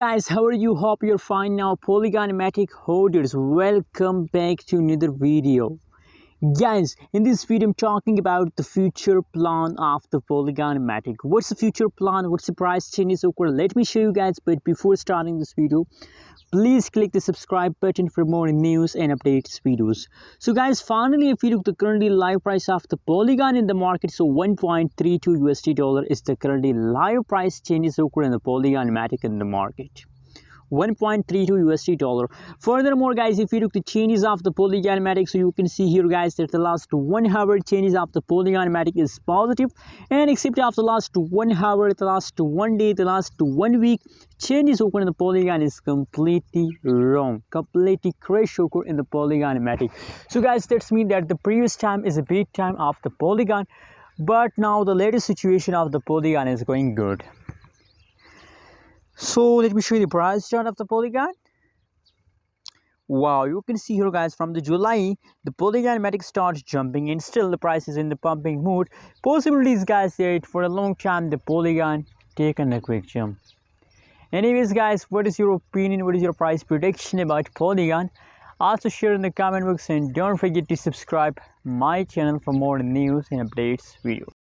Guys, how are you? Hope you're fine now. Polygon Matic holders, welcome back to another video. Guys, in this video I'm talking about the future plan of the Polygon Matic. What's the future plan? What's the price changes occur? Let me show you guys, but before starting this video, please click the subscribe button for more news and updates videos. So guys, finally, if you look the currently live price of the Polygon in the market, so 1.32 USD dollar is the currently live price changes occur in the Polygon Matic in the market. 1.32 USD dollar. Furthermore, guys, if you look the changes of the Polygon Matic, so you can see here, guys, that the last 1 hour changes of the Polygon Matic is positive, and except of the last 1 hour, the last 1 day, the last 1 week, changes occur in the Polygon is completely wrong, completely crash occur in the Polygon Matic. So guys, that's mean that the previous time is a big time of the Polygon, but now the latest situation of the Polygon is going good. So let me show you the price chart of the Polygon. Wow, you can see here, guys, from the July the Polygon Matic starts jumping, and still the price is in the pumping mood. Possibilities, guys, that for a long time the Polygon taken a quick jump. Anyways, guys, what is your opinion? What is your price prediction about Polygon? Also share in the comment box, and don't forget to subscribe my channel for more news and updates videos.